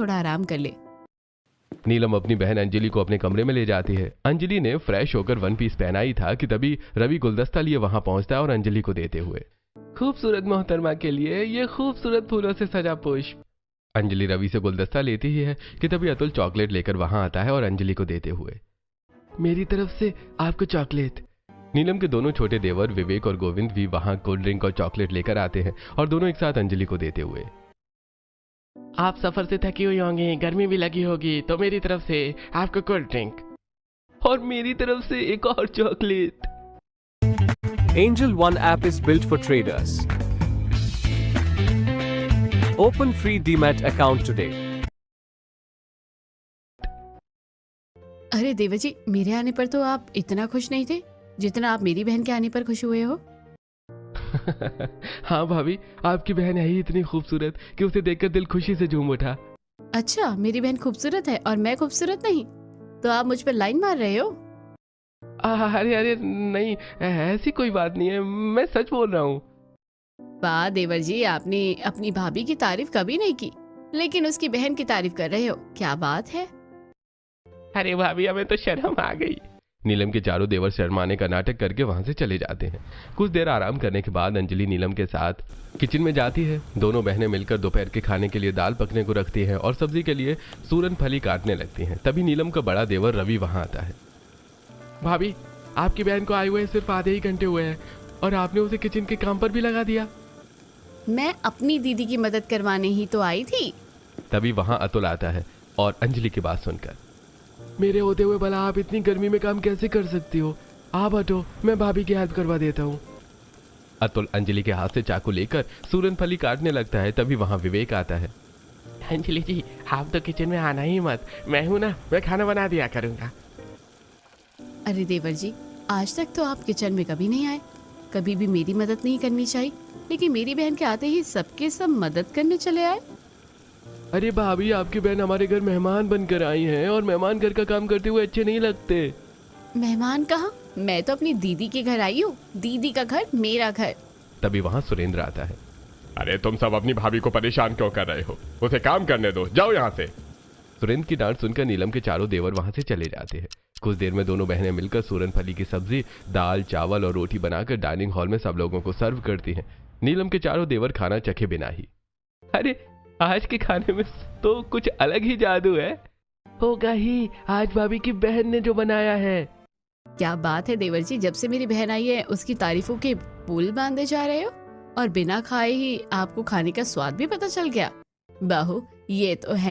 थोड़ा आराम कर ले। नीलम अपनी बहन अंजलि को अपने कमरे में ले जाती है। अंजलि ने फ्रेश होकर वन पीस पहना ही था कि तभी रवि गुलदस्ता लिए वहां पहुंचता है और अंजलि को देते हुए, खूबसूरत मोहतरमा के लिए ये खूबसूरत फूलों से सजा पुष्प। अंजलि रवि से गुलदस्ता लेती ही है कि तभी अतुल चॉकलेट लेकर वहां आता है और अंजलि को देते हुए, मेरी तरफ से आपको चॉकलेट। नीलम के दोनों छोटे देवर विवेक और गोविंद भी वहां कोल्ड ड्रिंक और चॉकलेट लेकर आते हैं और दोनों एक साथ अंजलि को देते हुए, आप सफर से थकी हुई होंगी, गर्मी भी लगी होगी, तो मेरी तरफ से आपको कोल्ड ड्रिंक और मेरी तरफ से एक और chocolate. Angel One app is built for traders. Open free Demat account today. अरे देवर जी, मेरे आने पर तो आप इतना खुश नहीं थे जितना आप मेरी बहन के आने पर खुश हुए हो। हाँ भाभी, आपकी बहन है ही इतनी खूबसूरत कि उसे देखकर दिल खुशी से झूम उठा। अच्छा, मेरी बहन खूबसूरत है और मैं खूबसूरत नहीं, तो आप मुझ पर लाइन मार रहे हो? अरे अरे नहीं, ऐसी कोई बात नहीं है, मैं सच बोल रहा हूँ। वाह देवर जी, आपने अपनी भाभी की तारीफ कभी नहीं की, लेकिन उसकी बहन की तारीफ कर रहे हो, क्या बात है? अरे भाभी, हमें तो शर्म आ गई। नीलम के चारों देवर शर्माने का नाटक करके वहां से चले जाते हैं। कुछ देर आराम करने के बाद अंजलि नीलम के साथ किचन में जाती है। दोनों बहनें मिलकर दोपहर के खाने के लिए दाल पकने को रखती हैं और सब्जी के लिए सूरन फली काटने लगती हैं। तभी नीलम का बड़ा देवर रवि वहां आता है। भाभी, आपकी बहन को आए हुए सिर्फ आधे ही घंटे हुए हैं और आपने उसे किचन के काम पर भी लगा दिया। मैं अपनी दीदी की मदद करवाने ही तो आई थी। तभी वहां अतुल आता है और अंजलि की बात सुनकर, मेरे होते हुए भला आप इतनी गर्मी में काम कैसे कर सकती हो? आप हटो, मैं भाभी की हेल्प करवा देता हूँ। अतुल अंजलि के हाथ से चाकू लेकर सूरन फली काटने लगता है। तभी वहां विवेक आता है। अंजलि जी, आप तो किचन में आना ही मत, मैं हूं ना, मैं खाना बना दिया करूंगा। अरे देवर जी, आज तक तो आप किचन में कभी नहीं आए, कभी भी मेरी मदद नहीं करनी चाहिए, लेकिन मेरी बहन के आते ही सबके सब मदद करने चले आए। अरे भाभी, आपकी बहन हमारे घर मेहमान बनकर आई हैं और मेहमान घर का काम करते हुए अच्छे नहीं लगते। मेहमान कहाँ, मैं तो अपनी दीदी के घर आई हूँ, दीदी का घर मेरा घर। तभी वहां सुरेंद्र आता है। अरे तुम सब अपनी भाभी को परेशान क्यों कर रहे हो? उसे काम करने दो, जाओ यहाँ से। सुरेंद्र की डांट सुनकर नीलम के चारों देवर वहां से चले जाते हैं। कुछ देर में दोनों बहनें मिलकर सूरन फली की सब्जी, दाल, चावल और रोटी बनाकर डाइनिंग हॉल में सब लोगों को सर्व करती हैं। नीलम के चारों देवर खाना चखे बिना ही, अरे आज के खाने में तो कुछ अलग ही जादू है, होगा ही आज भाभी की बहन ने जो बनाया है। क्या बात है देवर जी, जब से मेरी बहन आई है उसकी तारीफों के पुल बांधे जा रहे हो और बिना खाए ही आपको खाने का स्वाद भी पता चल गया। बहू, ये तो है